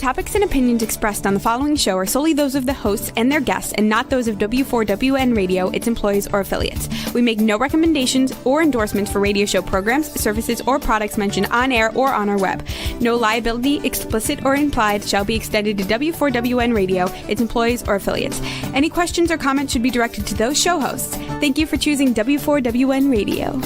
topics and opinions expressed on the following show are solely those of the hosts and their guests and not those of W4WN Radio, its employees, or affiliates. We make no recommendations or endorsements for radio show programs, services, or products mentioned on air or on our web. No liability, explicit or implied, shall be extended to W4WN Radio, its employees, or affiliates. Any questions or comments should be directed to those show hosts. Thank you for choosing W4WN Radio.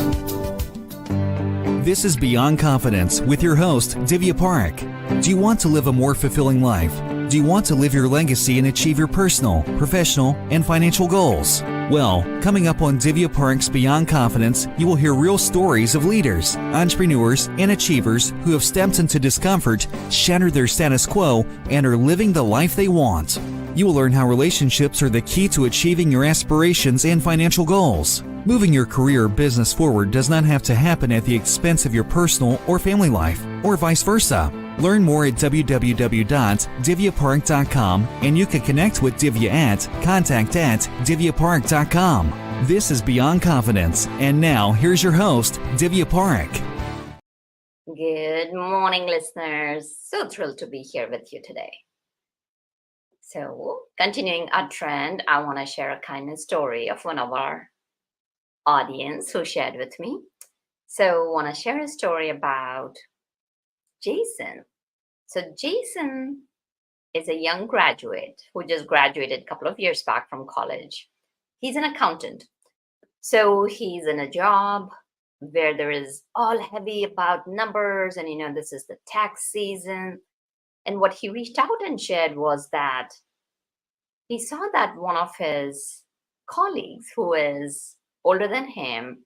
This is Beyond Confidence with your host, Divya Park. Do you want to live a more fulfilling life? Do you want to live your legacy and achieve your personal, professional, and financial goals? Well, coming up on Divya Park's Beyond Confidence, you will hear real stories of leaders, entrepreneurs, and achievers who have stepped into discomfort, shattered their status quo, and are living the life they want. You will learn how relationships are the key to achieving your aspirations and financial goals. Moving your career or business forward does not have to happen at the expense of your personal or family life, or vice versa. Learn more at www.divyapark.com, and you can connect with Divya at contact@divyapark.com. This is Beyond Confidence, and now here's your host, Divya Park. Good morning, listeners. So thrilled to be here with you today. So, continuing our trend, I want to share a kindness story of one of our audience who shared with me. So, I want to share a story about Jason. So, Jason is a young graduate who just graduated a couple of years back from college. He's an accountant. So, he's in a job where there is all heavy about numbers, and this is the tax season. And what he reached out and shared was that he saw that one of his colleagues, who is older than him,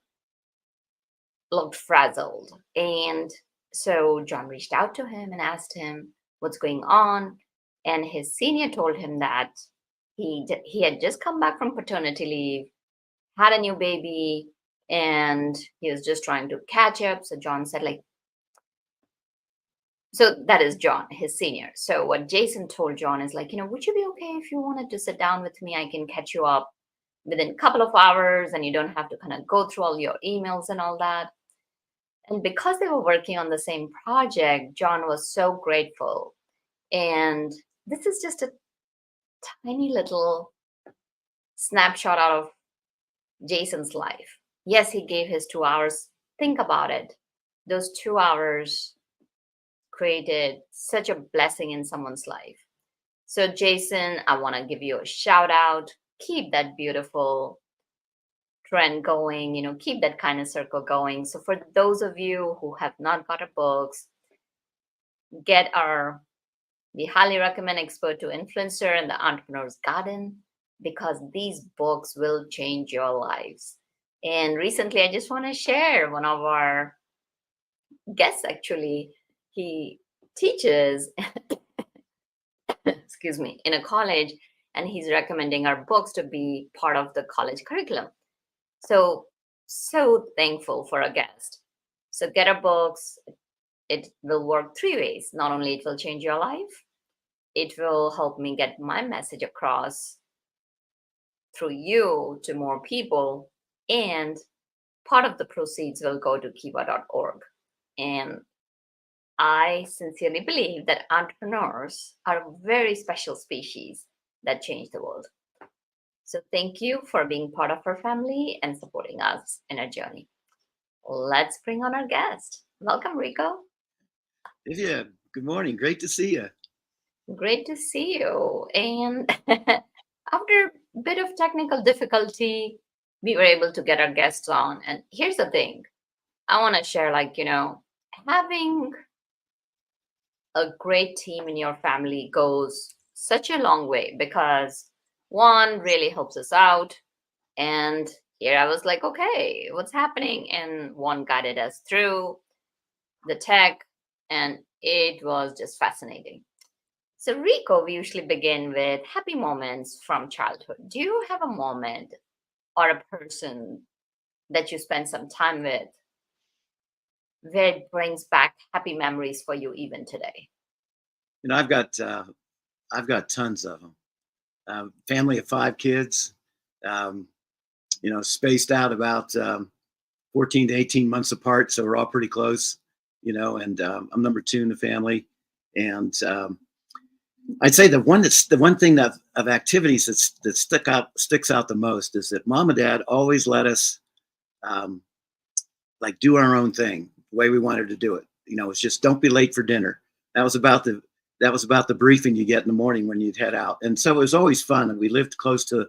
looked frazzled. And so John reached out to him and asked him what's going on. And his senior told him that he had just come back from paternity leave, had a new baby, and he was just trying to catch up. So John said, so that is John, his senior. So what Jason told John is would you be okay if you wanted to sit down with me? I can catch you up within a couple of hours and you don't have to kind of go through all your emails and all that. And because they were working on the same project, John was so grateful. And this is just a tiny little snapshot out of Jason's life. Yes, he gave his 2 hours. Think about it. Those 2 hours created such a blessing in someone's life. So Jason, I want to give you a shout out. Keep that beautiful trend going, keep that kindness circle going. So for those of you who have not got our books, we highly recommend Expert to Influencer and the Entrepreneur's Garden, because these books will change your lives. And recently, I just want to share one of our guests, actually. He teaches, in a college, and he's recommending our books to be part of the college curriculum. So thankful for a guest. So get our books. It will work 3 ways. Not only it will change your life, it will help me get my message across through you to more people, and part of the proceeds will go to kiva.org. And I sincerely believe that entrepreneurs are a very special species that change the world. So thank you for being part of our family and supporting us in our journey. Let's bring on our guest. Welcome, Rico. Yeah, good morning. Great to see you. Great to see you. And after a bit of technical difficulty, we were able to get our guests on. And here's the thing. I want to share, having a great team in your family goes such a long way, because one really helps us out. And here I was like, okay, what's happening? And one guided us through the tech, and it was just fascinating. So Rico, we usually begin with happy moments from childhood. Do you have a moment or a person that you spend some time with where it brings back happy memories for you even today? I've got tons of them. Family of 5 kids, spaced out about 14 to 18 months apart. So we're all pretty close, and I'm number 2 in the family. And I'd say the one thing that of activities that sticks out the most is that mom and dad always let us um, like do our own thing the way we wanted to do it. It's just don't be late for dinner. That was about the briefing you get in the morning when you'd head out, and so it was always fun. And we lived close to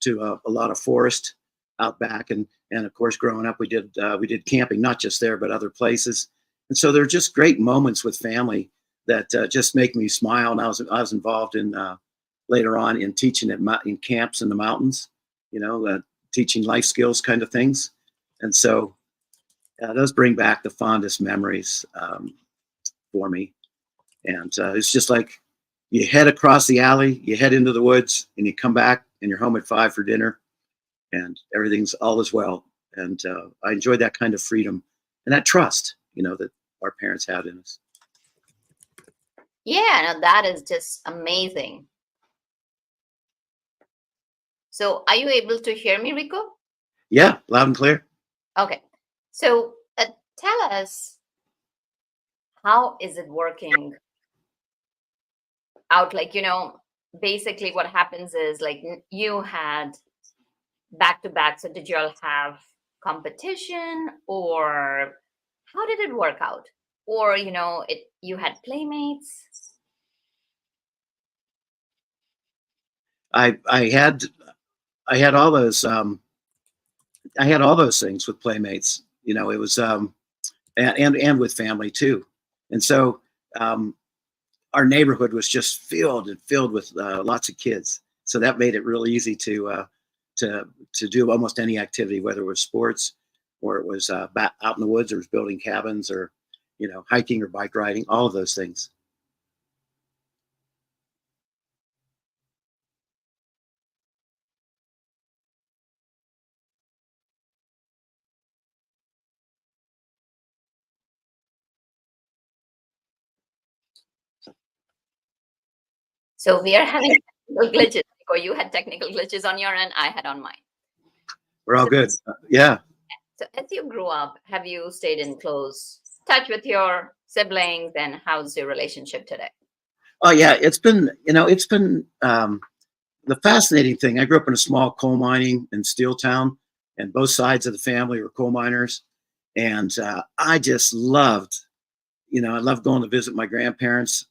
a lot of forest out back, and of course, growing up, we did camping, not just there but other places. And so they're just great moments with family that just make me smile. And I was involved in later on in teaching in camps in the mountains, teaching life skills kind of things. And so those bring back the fondest memories for me. And it's just like you head across the alley, you head into the woods, and you come back, and you're home at 5 for dinner, and everything's all is well. And I enjoyed that kind of freedom and that trust, that our parents had in us. Yeah, no, that is just amazing. So are you able to hear me, Rico? Yeah, loud and clear. Okay. So tell us, how is it working out? Like, basically what happens is like you had back to back. So did you all have competition, or how did it work out? Or, you had playmates? I had all those things with playmates. It was and with family too. And so our neighborhood was just filled with lots of kids. So that made it real easy to do almost any activity, whether it was sports or it was out in the woods, or it was building cabins, or hiking or bike riding, all of those things. So we are having technical glitches, or you had technical glitches on your end, I had on mine. We're all good. Yeah. So as you grew up, have you stayed in close touch with your siblings, and how's your relationship today? Oh yeah, it's been the fascinating thing. I grew up in a small coal mining and steel town, and both sides of the family were coal miners, and I just loved, I loved going to visit my grandparents,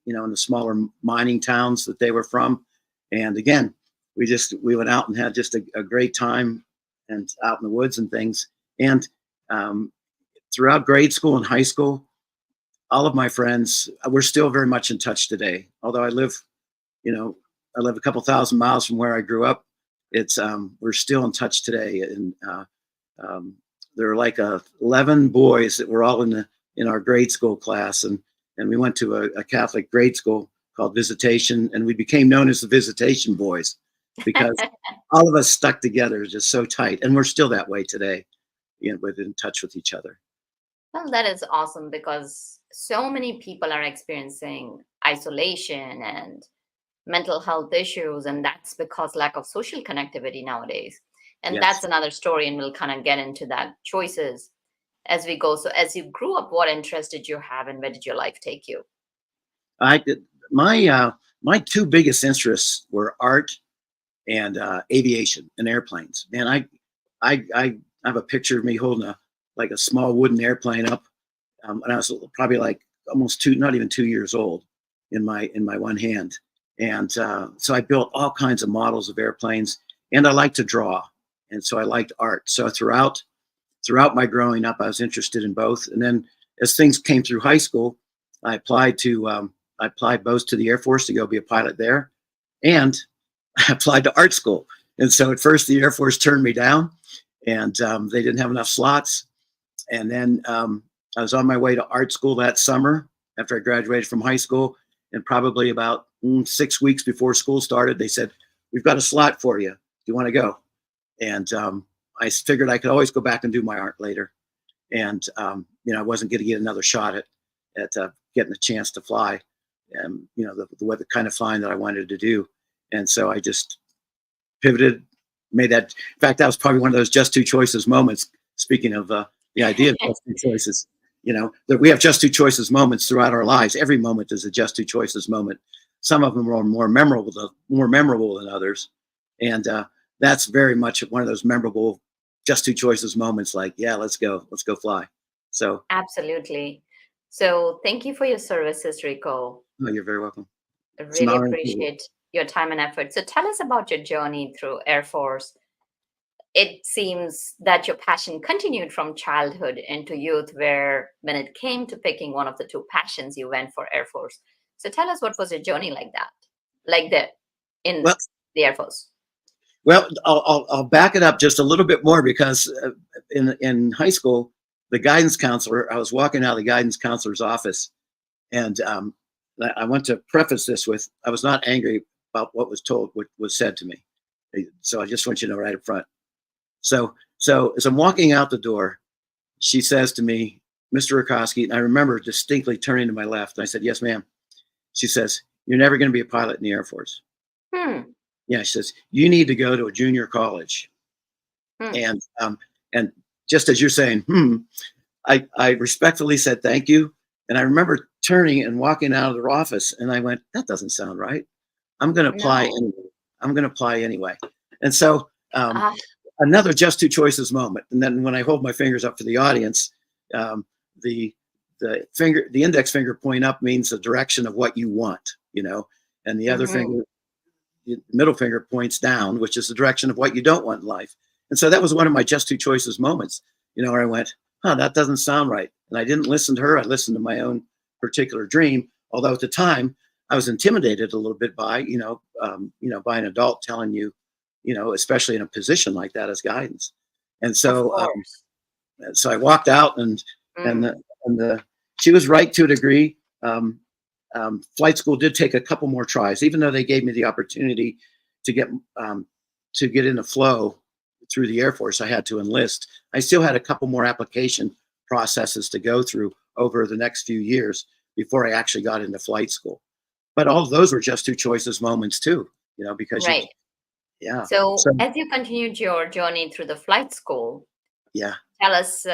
in the smaller mining towns that they were from, and again, we went out and had just a great time, and out in the woods and things, and throughout grade school and high school, all of my friends, we're still very much in touch today. Although I live a couple thousand miles from where I grew up. It's we're still in touch today, and there are like 11 boys that were all in our grade school class, and we went to a Catholic grade school called Visitation, and we became known as the Visitation Boys because all of us stuck together just so tight, and we're still that way today, with in touch with each other. Well, that is awesome, because so many people are experiencing isolation and mental health issues, and that's because lack of social connectivity nowadays. And Yes. that's another story, and we'll kind of get into that choices as we go. So as you grew up, what interest did you have, and where did your life take you? I did my two biggest interests were art and aviation and airplanes. And I have a picture of me holding a small wooden airplane up, and I was probably like almost not even 2 years old, in my one hand. And so I built all kinds of models of airplanes, and I like to draw, and so I liked art. So throughout my growing up, I was interested in both. And then as things came through high school, I applied both to the Air Force to go be a pilot there, and I applied to art school. And so at first the Air Force turned me down, and they didn't have enough slots. And then I was on my way to art school that summer after I graduated from high school, and probably about 6 weeks before school started, they said, "We've got a slot for you. Do you want to go?" And I figured I could always go back and do my art later. And I wasn't going to get another shot at getting a chance to fly, and the kind of flying that I wanted to do. And so I just pivoted, made that. In fact, that was probably one of those just two choices moments. Speaking of the idea of just two choices, that we have just two choices moments throughout our lives. Every moment is a just two choices moment. some of them were more memorable than others. And that's very much one of those memorable just two choices moments, like, yeah, let's go fly. So Absolutely. So thank you for your services, Rico. no, you're very welcome. I It's an really honor and privilege. appreciate your time and effort. So tell us about your journey through Air Force. It seems that your passion continued from childhood into youth, where when it came to picking one of the two passions, you went for Air Force. So tell us, what was your journey like that? Like that in Well, the Air Force? well, I'll back it up just a little bit more, because in high school, the guidance counselor, I was walking out of the guidance counselor's office, and I want to preface this with, I was not angry about what was said to me. So I just want you to know right up front. So as I'm walking out the door, she says to me, "Mr. Racosky," and I remember distinctly turning to my left, and I said, "Yes, ma'am." She says, "You're never going to be a pilot in the Air Force." Hmm. Yeah, she says, "You need to go to a junior college." Hmm. And just as you're saying, I respectfully said thank you. And I remember turning and walking out of their office, and I went, "That doesn't sound right. I'm going to apply No. anyway. I'm going to apply anyway." And so Ah, another just two choices moment. And then when I hold my fingers up for the audience, um, the the index finger point up means the direction of what you want, and the other mhm. finger, the middle finger, points down, which is the direction of what you don't want in life. And so that was one of my just two choices moments, where I went, that doesn't sound right. And I didn't listen to her. I listened to my own particular dream. Although at the time I was intimidated a little bit by, by an adult telling you, especially in a position like that as guidance. And Of so, course. so I walked out, and and Mm. the, and the she was right to a degree. Flight school did take a couple more tries, even though they gave me the opportunity to get into flow through the Air Force. I had to enlist. I still had a couple more application processes to go through over the next few years before I actually got into flight school. But all of those were just two choices moments too, because Right. yeah. So So as you continued your journey through the flight school, yeah, tell us,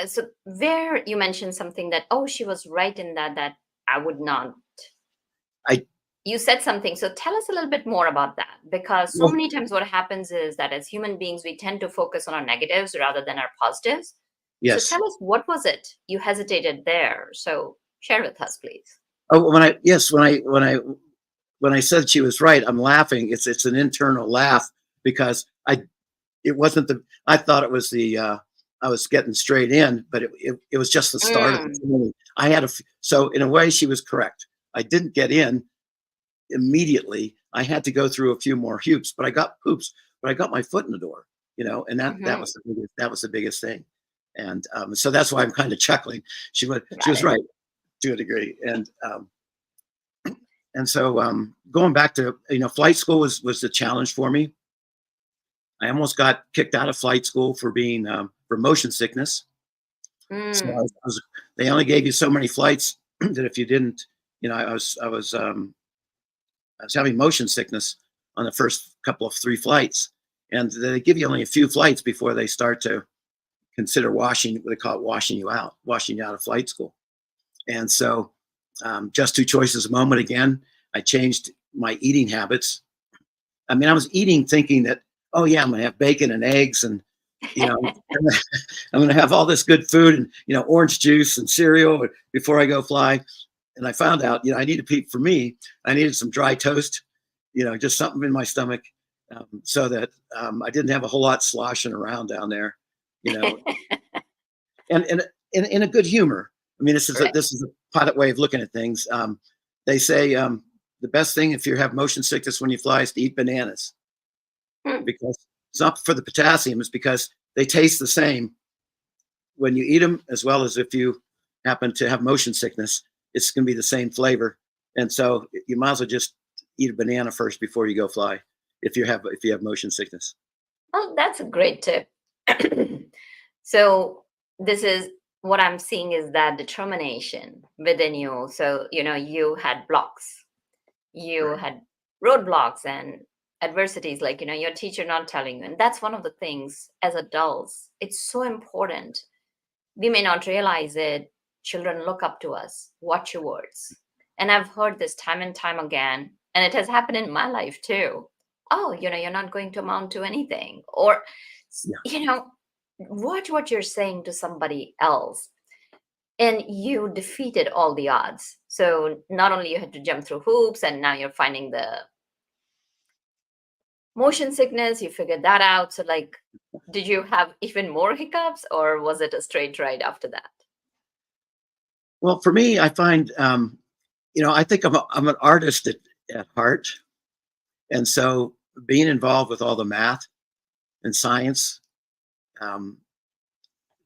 so where you mentioned something that, oh, she was right in that I would not. I You said something. So tell us a little bit more about that, because so well, many times what happens is that as human beings, we tend to focus on our negatives rather than our positives. So yes. tell us, what was it you hesitated there? So share with us, please. Oh, when I said she was right, I'm laughing. It's an internal laugh, because it wasn't I thought it was I was getting straight in, but it was just the start of the Mm, journey. So in a way, she was correct. I didn't get in immediately. I had to go through a few more hoops, but I got my foot in the door, and that mhm. was the biggest thing. And so that's why I'm kind of chuckling. She Got was it. right to a degree. And so going back to, flight school was the challenge for me. I almost got kicked out of flight school for being for motion sickness. So Mm, they only gave you so many flights that if you didn't, I was having motion sickness on the first couple of three flights, and they give you only a few flights before they start to consider washing. What they call it, washing you out of flight school. And so, just two choices a moment again. I changed my eating habits. I mean, I was eating thinking that, oh yeah, I'm going to have bacon and eggs, and you know, I'm going to have all this good food, and orange juice and cereal before I go fly. And I found out, I for me, I needed some dry toast, just something in my stomach, so that I didn't have a whole lot sloshing around down there, you know, and in a good humor. I mean, right. this is a pilot way of looking at things. They say the best thing if you have motion sickness when you fly is to eat bananas, Hmm. because it's not for the potassium; it's because they taste the same when you eat them, as well as if you happen to have motion sickness. It's going to be the same flavor, and so you might as well just eat a banana first before you go fly if you have motion sickness. Oh, that's a great tip. So this is what I'm seeing is that determination within you. So, you had blocks, you Right. had roadblocks and adversities, like, your teacher not telling you. And that's one of the things as adults, it's so important. We may not realize it. Children look up to us, watch your words. And I've heard this time and time again, and it has happened in my life too. Oh, you're not going to amount to anything. Or, Yeah. watch what you're saying to somebody else. And you defeated all the odds. So not only you had to jump through hoops, and now you're finding the motion sickness, you figured that out. So, like, did you have even more hiccups, or was it a straight ride after that? Well, for me, I find, I think I'm an artist at heart. And so being involved with all the math and science, um,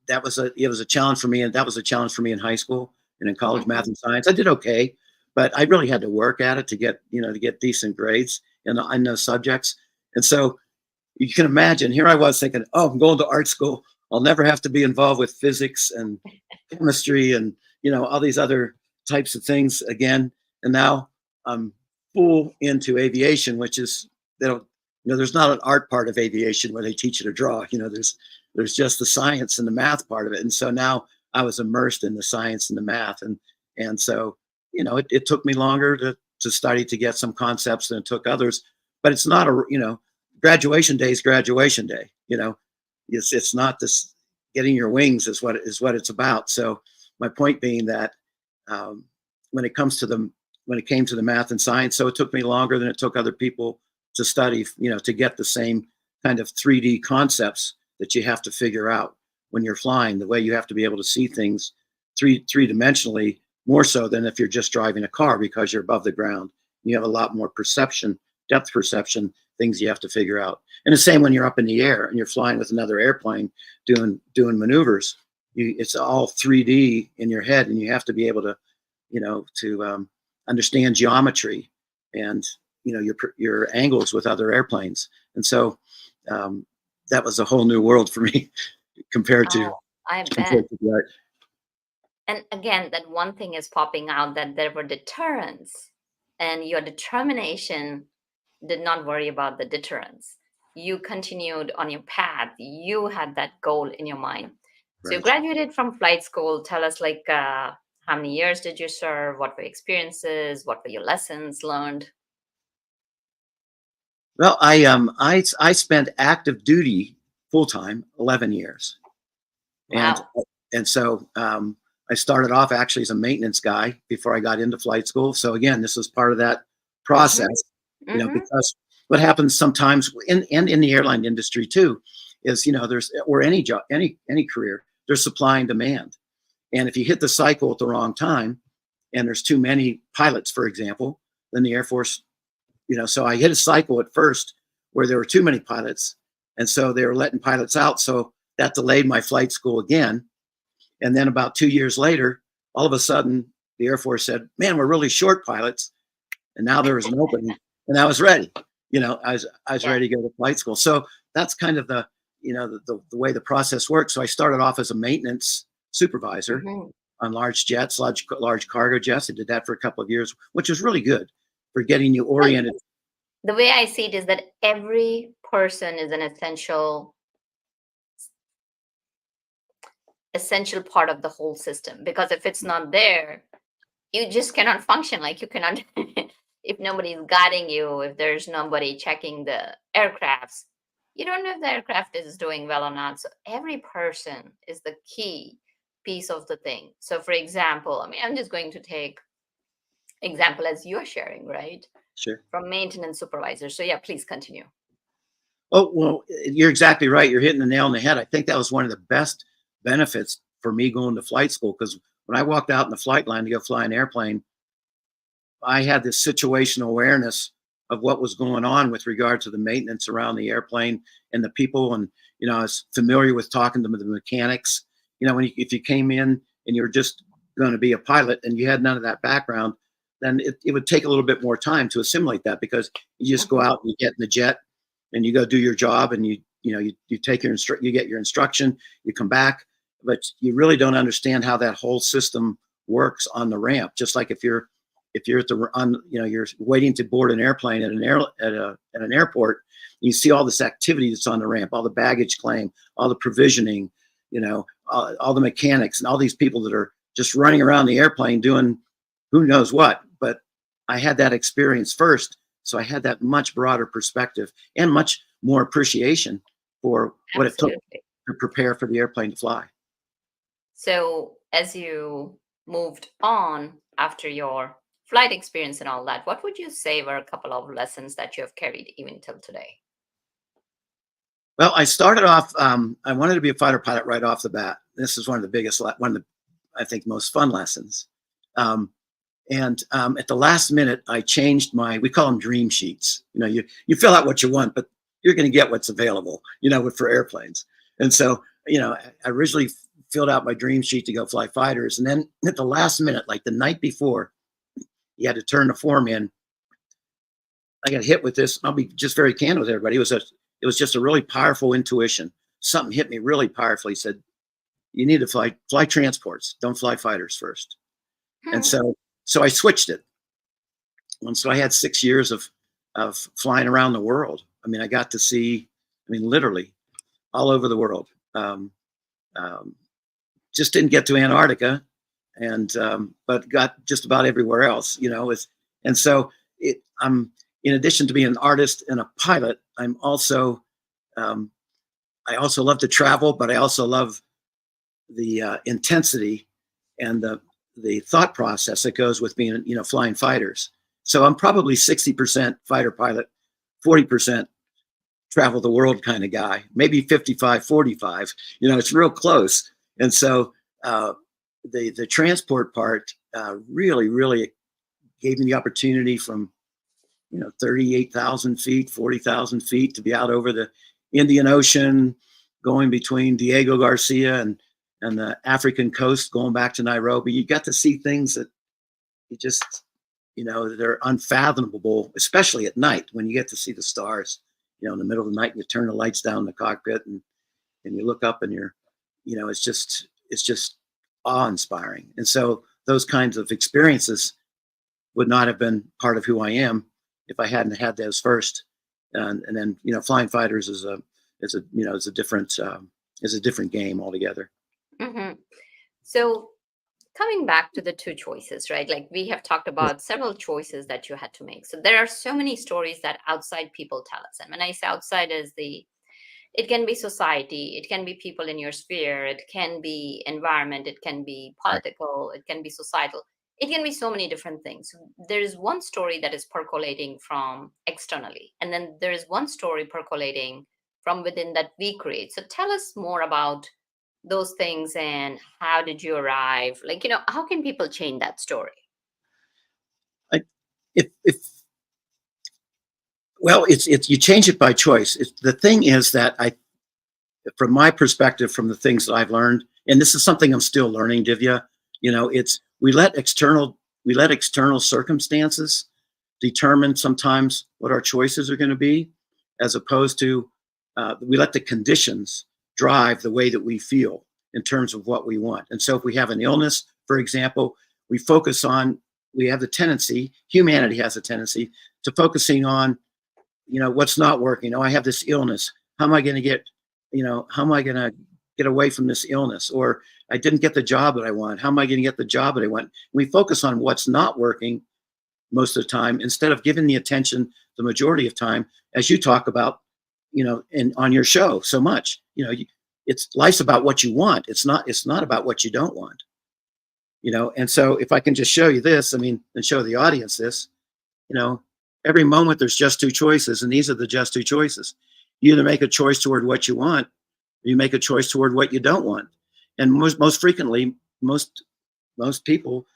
it was a challenge for me. And that was a challenge for me in high school and in college, math and science. I did okay, but I really had to work at it to get decent grades in those subjects. And so you can imagine, here I was thinking, oh, I'm going to art school. I'll never have to be involved with physics and chemistry and, all these other types of things again. And now I'm full into aviation, which is, there's not an art part of aviation where they teach you to draw. There's just the science and the math part of it. And so now I was immersed in the science and the math. And so, it took me longer to study to get some concepts than it took others, but it's not graduation day is graduation day. It's not this getting your wings is what it's about. So my point being that when it came to the math and science, so it took me longer than it took other people to study, to get the same kind of 3D concepts that you have to figure out when you're flying, the way you have to be able to see things three-dimensionally, more so than if you're just driving a car, because you're above the ground. You have a lot more depth perception, things you have to figure out. And the same when you're up in the air and you're flying with another airplane doing maneuvers. It's all 3D in your head, and you have to be able to, understand geometry and your angles with other airplanes. And so that was a whole new world for me compared to I bet. the art. And again, that one thing is popping out, that there were deterrents, and your determination did not worry about the deterrents. You continued on your path. You had that goal in your mind. So you Right. graduated from flight school. Tell us, like, how many years did you serve? What were your experiences? What were your lessons learned? Well, I spent active duty full time 11 years, and Wow. so I started off actually as a maintenance guy before I got into flight school. So again, this was part of that process, Mm-hmm. because what happens sometimes in the airline industry too is there's, or any job, any career, there's supply and demand, and if you hit the cycle at the wrong time, and there's too many pilots, for example, then the Air Force. So I hit a cycle at first where there were too many pilots. And so they were letting pilots out. So that delayed my flight school again. And then about 2 years later, all of a sudden, the Air Force said, man, we're really short pilots. And now there was an opening, and I was ready. I was ready to go to flight school. So that's kind of the way the process works. So I started off as a maintenance supervisor Mm-hmm. on large jets, large cargo jets. I did that for a couple of years, which was really good for getting you oriented. The way I see it is that every person is an essential part of the whole system, because if it's not there, you just cannot function. Like, you cannot if nobody's guiding you, if there's nobody checking the aircrafts, you don't know if the aircraft is doing well or not. So every person is the key piece of the thing. So for example, I'm just going to take example as you're sharing, right, Sure. from maintenance supervisor. So yeah, please continue. Oh, well, you're exactly right. You're hitting the nail on the head. I think that was one of the best benefits for me going to flight school, because when I walked out in the flight line to go fly an airplane, I had this situational awareness of what was going on with regard to the maintenance around the airplane and the people. And, I was familiar with talking to the mechanics. If you came in and you're just going to be a pilot and you had none of that background, then it would take a little bit more time to assimilate that, because you just go out and you get in the jet and you go do your job, and you take you get your instruction, you come back, but you really don't understand how that whole system works on the ramp. Just like if you're at you're waiting to board an airplane at an airport, you see all this activity that's on the ramp, all the baggage claim, all the provisioning, all the mechanics, and all these people that are just running around the airplane doing who knows what. But I had that experience first. So I had that much broader perspective and much more appreciation for what it took Absolutely. to prepare for the airplane to fly. So, as you moved on after your flight experience and all that, what would you say were a couple of lessons that you have carried even till today? Well, I started off, I wanted to be a fighter pilot right off the bat. This is one of the biggest, one of the, I think, most fun lessons. And at the last minute, I changed we call them dream sheets. You fill out what you want, but you're going to get what's available, for airplanes. And so, I originally filled out my dream sheet to go fly fighters. And then at the last minute, like the night before, you had to turn the form in. I got hit with this. I'll be just very candid with everybody. It was just a really powerful intuition. Something hit me really powerfully. Said, you need to fly transports. Don't fly fighters first. And so I switched it. And so I had 6 years of flying around the world. I mean, I got to see, literally all over the world. Just didn't get to Antarctica, but got just about everywhere else. And so I'm, in addition to being an artist and a pilot, I'm also, I also love to travel, but I also love the intensity and the thought process that goes with being, flying fighters. So I'm probably 60% fighter pilot, 40% travel the world kind of guy, maybe 55-45. It's real close. And so the transport part really, really gave me the opportunity from 38,000 feet, 40,000 feet to be out over the Indian Ocean, going between Diego Garcia and the African coast, going back to Nairobi. You got to see things that you just, they're unfathomable, especially at night when you get to see the stars, in the middle of the night, and you turn the lights down in the cockpit and you look up and it's just awe-inspiring. And so those kinds of experiences would not have been part of who I am if I hadn't had those first. And then, flying fighters is a different game altogether. Mm-hmm. So, coming back to the two choices, right? Like we have talked about several choices that you had to make. So there are so many stories that outside people tell us. And when I say outside it can be society, it can be people in your sphere, it can be environment, it can be political, it can be societal. It can be so many different things. There is one story that is percolating from externally, and then there is one story percolating from within that we create. So tell us more about those things and how did you arrive? How can people change that story? It's you change it by choice. The thing is that from my perspective, from the things that I've learned, and this is something I'm still learning, Divya, we let external circumstances determine sometimes what our choices are going to be, as opposed to we let the conditions drive the way that we feel in terms of what we want. And so if we have an illness, for example, we have the tendency, humanity has a tendency to focusing on, what's not working. I have this illness. How am I going to get away from this illness? Or I didn't get the job that I want. How am I going to get the job that I want? We focus on what's not working most of the time, instead of giving the attention the majority of time, as you talk about, on your show so much. Life's about what you want. It's not about what you don't want. And so if I can just show you this, and show the audience this, every moment there's just two choices, and these are the just two choices. You either make a choice toward what you want, or you make a choice toward what you don't want. And most frequently, most people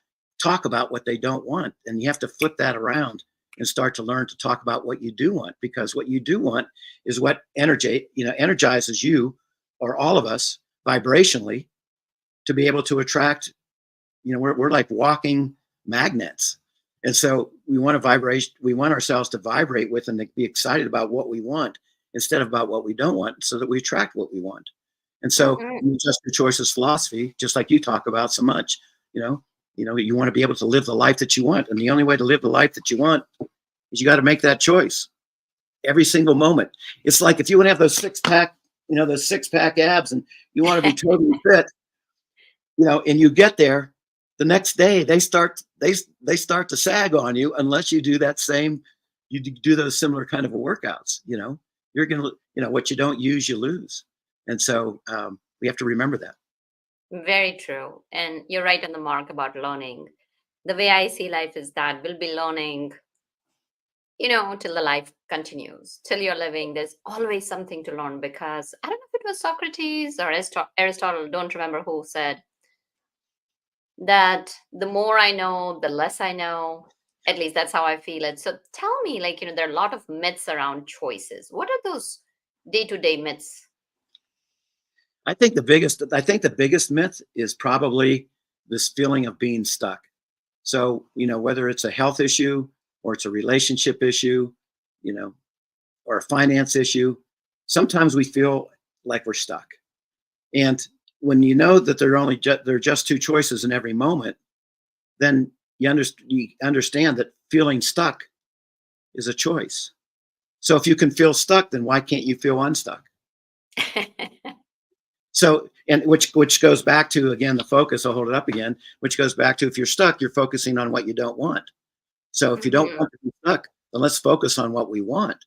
talk about what they don't want, and you have to flip that around and start to learn to talk about what you do want, because what you do want is what energizes you, or all of us, vibrationally, to be able to attract. We're like walking magnets, and so we want to vibrate. We want ourselves to vibrate with and to be excited about what we want instead of about what we don't want, so that we attract what we want. And so, just your choices philosophy, just like you talk about so much, you want to be able to live the life that you want, and the only way to live the life that you want is you got to make that choice every single moment. It's like if you want to have those six pack abs, and you want to be totally fit, and you get there, the next day they start to sag on you unless you do those similar kind of workouts. You're gonna, what you don't use, you lose. And so we have to remember that. Very true. And you're right on the mark about learning. The way I see life is that we'll be learning, till the life continues, till you're living. There's always something to learn, because I don't know if it was Socrates or Aristotle, don't remember who said that the more I know, the less I know. At least that's how I feel it. So tell me, there are a lot of myths around choices. What are those day-to-day myths? I think the biggest myth is probably this feeling of being stuck. So, whether it's a health issue or it's a relationship issue, or a finance issue, sometimes we feel like we're stuck. And when you know that there are just two choices in every moment, then you understand that feeling stuck is a choice. So if you can feel stuck, then why can't you feel unstuck? So, and which goes back to, again, the focus. I'll hold it up again, which goes back to, if you're stuck, you're focusing on what you don't want. So if you don't want to be stuck, then let's focus on what we want.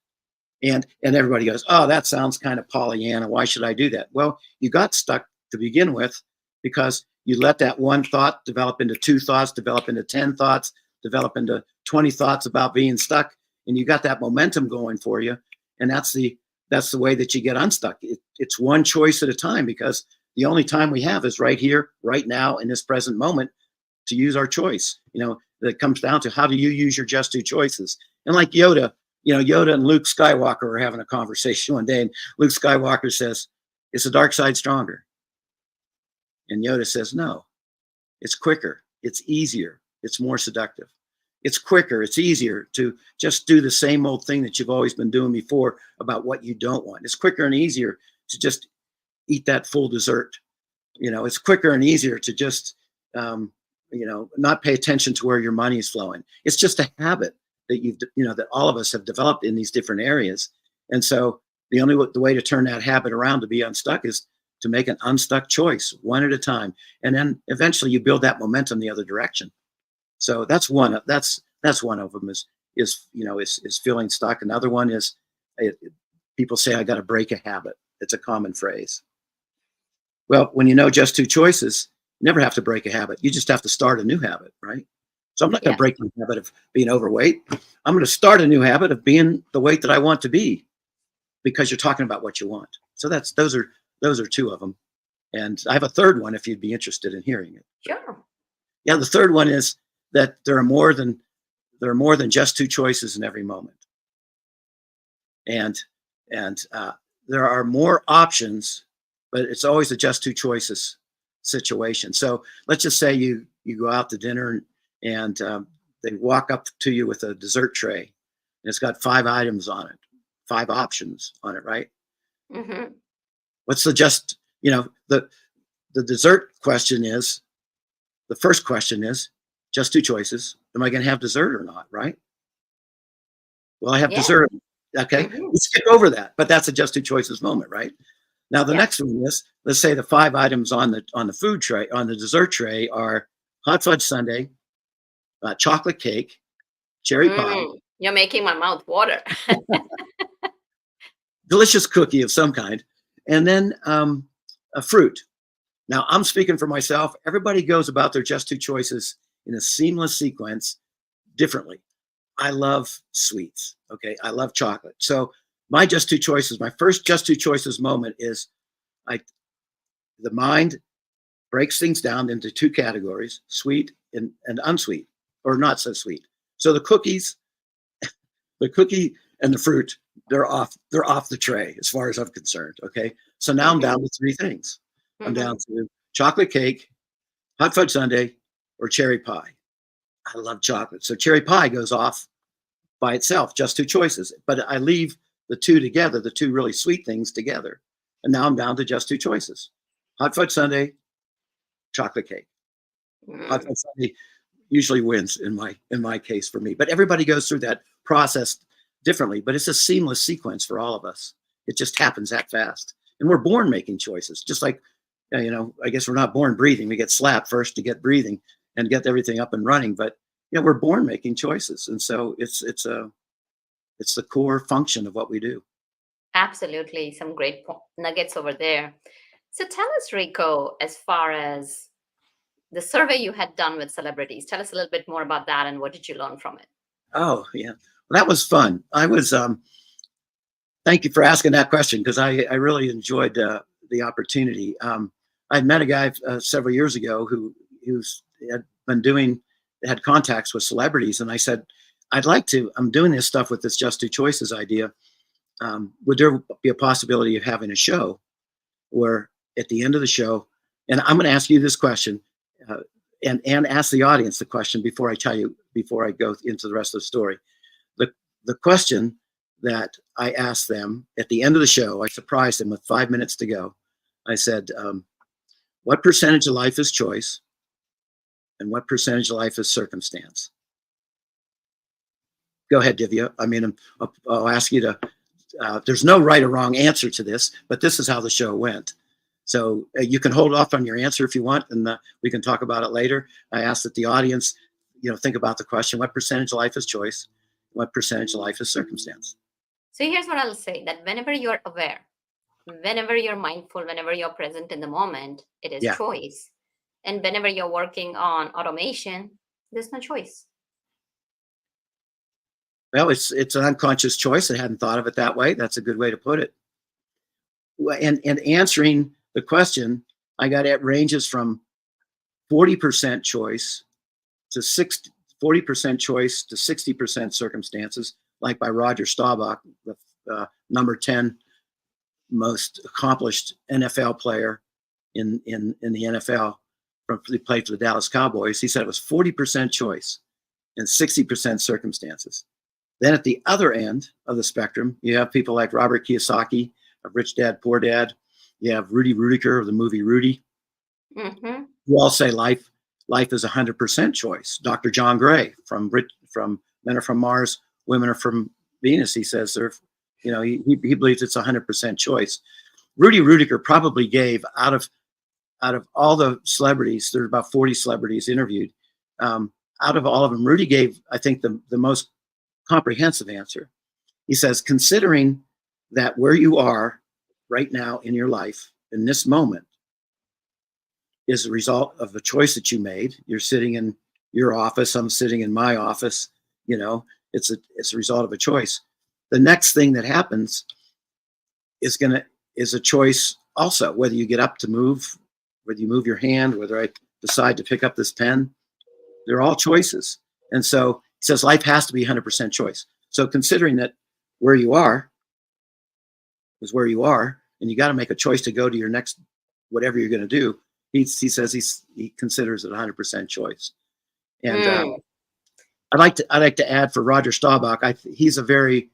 And everybody goes, oh, that sounds kind of Pollyanna. Why should I do that? Well, you got stuck to begin with because you let that one thought develop into 2 thoughts, develop into 10 thoughts, develop into 20 thoughts about being stuck. And you got that momentum going for you. And that's the way that you get unstuck. It's one choice at a time, because the only time we have is right here, right now, in this present moment, to use our choice. That comes down to, how do you use your just two choices? And like Yoda, Yoda and Luke Skywalker were having a conversation one day, and Luke Skywalker says, "Is the dark side stronger?" And Yoda says, "No, it's quicker, it's easier, it's more seductive. It's quicker, it's easier to just do the same old thing that you've always been doing before about what you don't want. It's quicker and easier to just eat that full dessert. It's quicker and easier to just, not pay attention to where your money is flowing. It's just a habit that that all of us have developed in these different areas. And so the way to turn that habit around to be unstuck is to make an unstuck choice, one at a time. And then eventually you build that momentum the other direction. So that's one of them is feeling stuck. Another one is, people say, I got to break a habit. It's a common phrase. Well, when you know just two choices, you never have to break a habit. You just have to start a new habit, right? So I'm not going to break the habit of being overweight. I'm going to start a new habit of being the weight that I want to be, because you're talking about what you want. So those are 2 of them. And I have a third one if you'd be interested in hearing it. Sure. Yeah, the third one is that there are more than just 2 choices in every moment. And there are more options, but it's always a just 2 choices situation. So let's just say you go out to dinner and they walk up to you with a dessert tray, and it's got 5 items on it, 5 options on it, right? Mm-hmm. What's the dessert question is, the first question is, just 2 choices. Am I going to have dessert or not, right? Well, I have dessert. Okay, let's skip over that. But that's a just 2 choices moment, right? Now, the next one is, let's say the 5 items on the food tray, on the dessert tray, are hot fudge sundae, chocolate cake, cherry pie. You're making my mouth water. Delicious cookie of some kind, and then a fruit. Now, I'm speaking for myself. Everybody goes about their just 2 choices in a seamless sequence differently. I love sweets. Okay. I love chocolate. So my just 2 choices, my first just 2 choices moment is, the mind breaks things down into 2 categories, sweet and unsweet, or not so sweet. So the cookie and the fruit, they're off the tray as far as I'm concerned. Okay. So now I'm down to 3 things. I'm down to chocolate cake, hot fudge sundae, or cherry pie. I love chocolate. So cherry pie goes off by itself, just 2 choices. But I leave the 2 together, the 2 really sweet things together. And now I'm down to just 2 choices. Hot fudge sundae, chocolate cake. Hot fudge sundae usually wins in my case for me. But everybody goes through that process differently. But it's a seamless sequence for all of us. It just happens that fast. And we're born making choices, just like, I guess we're not born breathing. We get slapped first to get breathing. and get everything up and running. But we're born making choices, and so it's the core function of what we do. Absolutely. Some great nuggets over there. So tell us, Rico, as far as the survey you had done with celebrities, tell us a little bit more about that and what did you learn from it? Oh, yeah. Well, that was fun. I was, thank you for asking that question, because I really enjoyed the opportunity. I met a guy several years ago who had contacts with celebrities. And I said, I'm doing this stuff with this Just Two Choices idea. Would there be a possibility of having a show where at the end of the show, and I'm going to ask you this question, and ask the audience the question before I go into the rest of the story. The question that I asked them at the end of the show, I surprised them with 5 minutes to go. I said, what percentage of life is choice and what percentage of life is circumstance? Go ahead, Divya. I mean, I'll ask you to, there's no right or wrong answer to this, but this is how the show went. So you can hold off on your answer if you want, and we can talk about it later. I asked that the audience, think about the question: what percentage of life is choice? What percentage of life is circumstance? So here's what I'll say: that whenever you're aware, whenever you're mindful, whenever you're present in the moment, it is choice. And whenever you're working on automation, there's no choice. Well, it's an unconscious choice. I hadn't thought of it that way. That's a good way to put it. And answering the question, I got it ranges from 40% choice to 40% choice to 60% circumstances, like by Roger Staubach, the number 10 most accomplished NFL player in the NFL. He played for the Dallas Cowboys. He said it was 40% choice and 60% circumstances. Then at the other end of the spectrum, you have people like Robert Kiyosaki of Rich Dad, Poor Dad. You have Rudy Rudiger of the movie Rudy. Mm-hmm. Who all say life is 100% choice. Dr. John Gray from Men Are From Mars, Women Are From Venus. He says he believes it's 100% choice. Rudy Rudiger probably gave out of all the celebrities, there's about 40 celebrities interviewed. Out of all of them, Rudy gave, I think, the most comprehensive answer. He says, considering that where you are right now in your life, in this moment, is a result of a choice that you made. You're sitting in your office, I'm sitting in my office, it's a result of a choice. The next thing that happens is a choice also, whether you get up to move, whether you move your hand, whether I decide to pick up this pen, they're all choices. And so he says life has to be 100% choice. So considering that where you are is where you are, and you got to make a choice to go to your next, whatever you're going to do, he says he considers it 100% choice. And I'd like to add for Roger Staubach, he's a very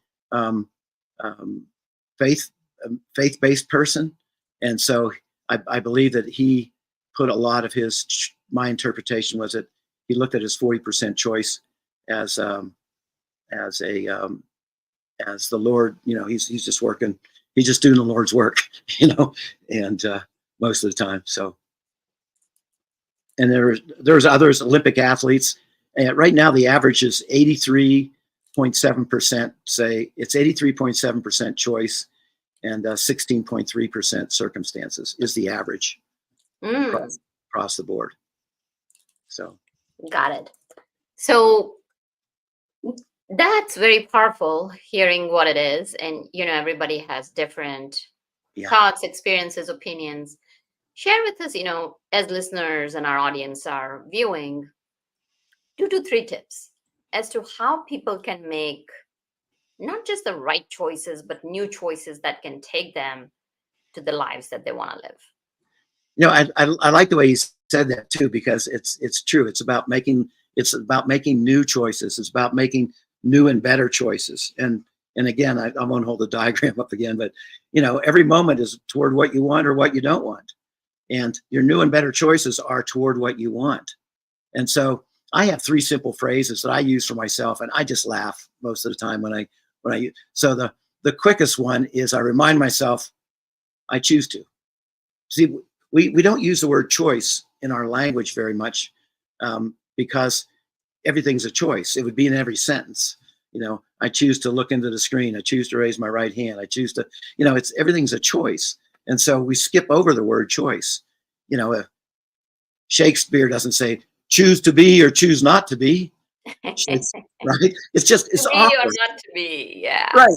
faith-based person, and so I believe that he put a lot of my interpretation was that he looked at his 40% choice as the Lord, he's just working, he's just doing the Lord's work, and most of the time. So, and there's others, Olympic athletes, and right now the average is 83.7%. Say it's 83.7% choice and 16.3% circumstances is the average across the board. So, got it. So that's very powerful, hearing what it is. And, everybody has different thoughts, experiences, opinions. Share with us, as listeners and our audience are viewing, 2 to 3 tips as to how people can make not just the right choices, but new choices that can take them to the lives that they want to live. I like the way you said that too, because it's true. It's about making new choices. It's about making new and better choices. And again, I won't hold the diagram up again, but every moment is toward what you want or what you don't want. And your new and better choices are toward what you want. And so I have 3 simple phrases that I use for myself, and I just laugh most of the time when I so the quickest one is I remind myself, I choose to. See, we don't use the word choice in our language very much, because everything's a choice. It would be in every sentence. I choose to look into the screen. I choose to raise my right hand. I choose to, everything's a choice. And so we skip over the word choice. Shakespeare doesn't say choose to be or choose not to be. Right? It's To be awkward. or not to be, yeah. Right.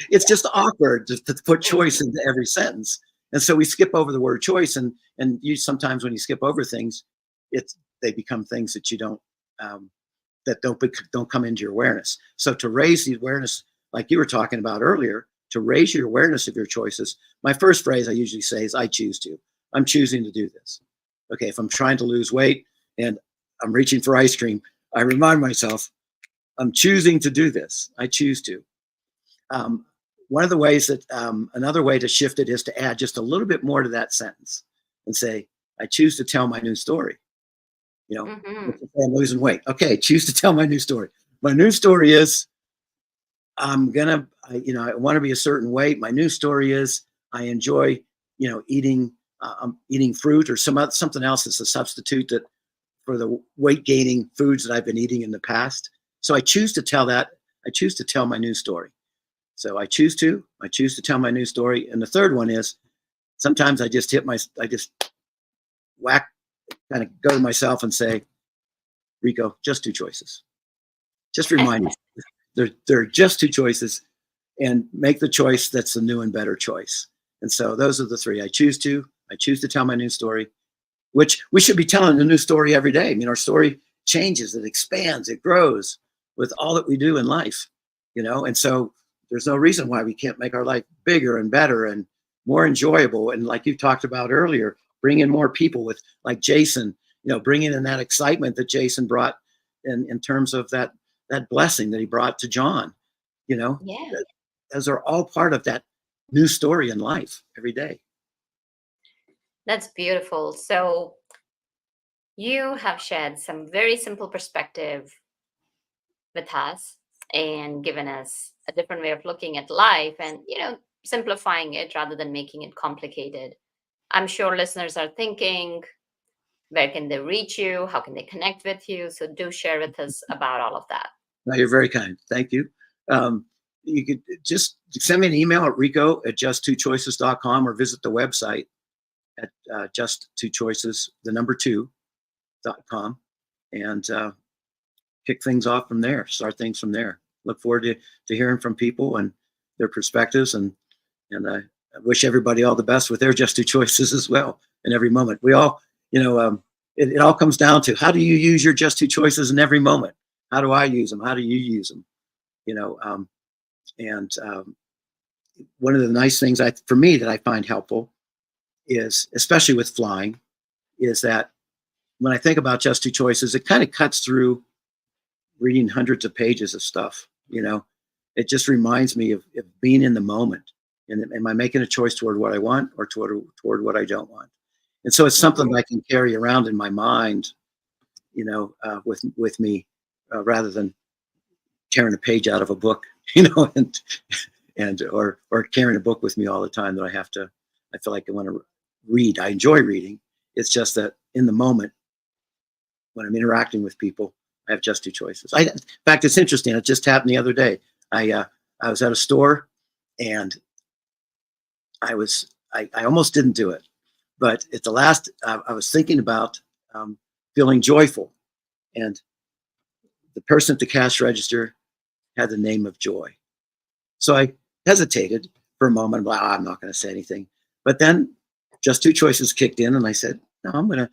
It's just awkward to put choice into every sentence. And so we skip over the word choice, and you sometimes when you skip over things, they become things that you don't that don't come into your awareness. So to raise the awareness, like you were talking about earlier, to raise your awareness of your choices, my first phrase I usually say is I choose to. I'm choosing to do this. Okay, if I'm trying to lose weight and I'm reaching for ice cream, I remind myself, I'm choosing to do this. I choose to. One of the ways that another way to shift it is to add just a little bit more to that sentence and say, I choose to tell my new story. I'm losing weight. Okay, choose to tell my new story. My new story is I want to be a certain weight. My new story is I enjoy, eating fruit or something else that's a substitute for the weight gaining foods that I've been eating in the past. So I choose to tell that. I choose to tell my new story. So I choose to tell my new story. And the third one is sometimes I just whack, kind of go to myself and say, Rico, just two choices. Just remind me, there are just two choices, and make the choice that's the new and better choice. And so those are the three. I choose to tell my new story, which we should be telling a new story every day. I mean, our story changes, it expands, it grows with all that we do in life, and so there's no reason why we can't make our life bigger and better and more enjoyable. And like you talked about earlier, bring in more people with like Jason, bringing in that excitement that Jason brought in terms of that blessing that he brought to John, Yeah. Those are all part of that new story in life every day. That's beautiful. So you have shared some very simple perspective with us and given us a different way of looking at life and, simplifying it rather than making it complicated. I'm sure listeners are thinking, where can they reach you? How can they connect with you? So do share with us about all of that. No, you're very kind. Thank you. You could just send me an email at rico@justtwochoices.com or visit the website at justtwochoices, the number 2.com, and kick things off from there, start things from there. Look forward to hearing from people and their perspectives, and I wish everybody all the best with their just two choices as well in every moment. We all, it all comes down to how do you use your just two choices in every moment? How do I use them? How do you use them? One of the nice things for me that I find helpful is, especially with flying, is that when I think about just two choices, it kind of cuts through reading hundreds of pages of stuff. It just reminds me of being in the moment. And am I making a choice toward what I want or toward what I don't want? And so it's something that I can carry around in my mind, with me, rather than tearing a page out of a book, or carrying a book with me all the time that I feel like I want to read. I enjoy reading. It's just that in the moment, when I'm interacting with people, I have just two choices. In fact, it's interesting. It just happened the other day. I was at a store, and I almost didn't do it, but at the last, I was thinking about feeling joyful, and the person at the cash register had the name of Joy. So I hesitated for a moment. Well, I'm not going to say anything. But then just two choices kicked in, and I said, no, I'm going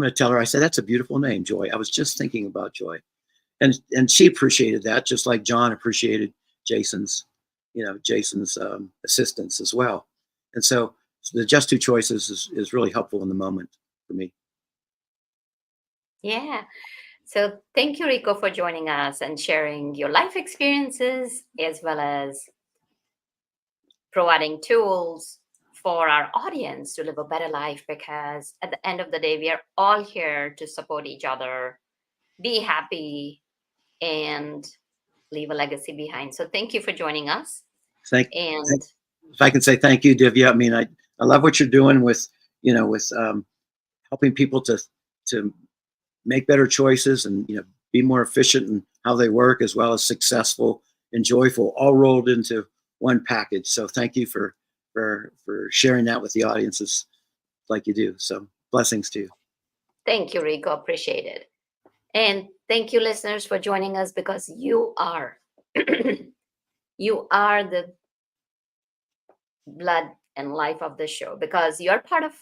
to tell her. I said, that's a beautiful name, Joy. I was just thinking about Joy. And she appreciated that, just like John appreciated Jason's assistance as well. And so the just two choices is really helpful in the moment for me. Yeah. So thank you, Rico, for joining us and sharing your life experiences as well as providing tools for our audience to live a better life, because at the end of the day, we are all here to support each other, be happy, and leave a legacy behind. So thank you for joining us. If I can say thank you, Divya. I mean, I love what you're doing with helping people to make better choices and, be more efficient in how they work, as well as successful and joyful, all rolled into one package. So thank you for sharing that with the audiences like you do. So blessings to you. Thank you, Rico. Appreciate it. And thank you, listeners, for joining us, because you are you are the blood and life of the show, because you're part of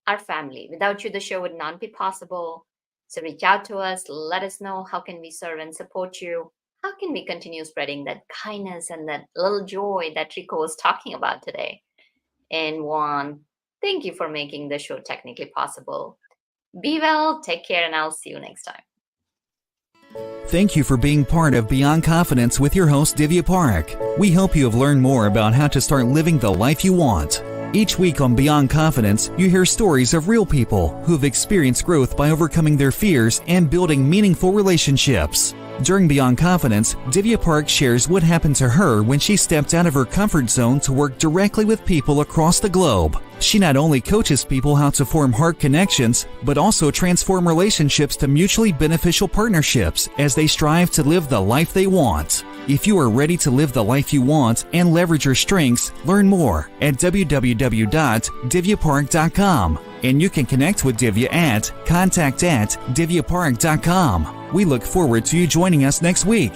our family. Without you, the show would not be possible. So reach out to us. Let us know, how can we serve and support you? How can we continue spreading that kindness and that little joy that Rico was talking about today? And Juan, thank you for making the show technically possible. Be well, take care, and I'll see you next time. Thank you for being part of Beyond Confidence with your host, Divya Park. We hope you have learned more about how to start living the life you want. Each week on Beyond Confidence, you hear stories of real people who have experienced growth by overcoming their fears and building meaningful relationships. During Beyond Confidence, Divya Park shares what happened to her when she stepped out of her comfort zone to work directly with people across the globe. She not only coaches people how to form heart connections, but also transform relationships to mutually beneficial partnerships as they strive to live the life they want. If you are ready to live the life you want and leverage your strengths, learn more at www.divyapark.com. And you can connect with Divya at contact@divyapark.com. We look forward to you joining us next week.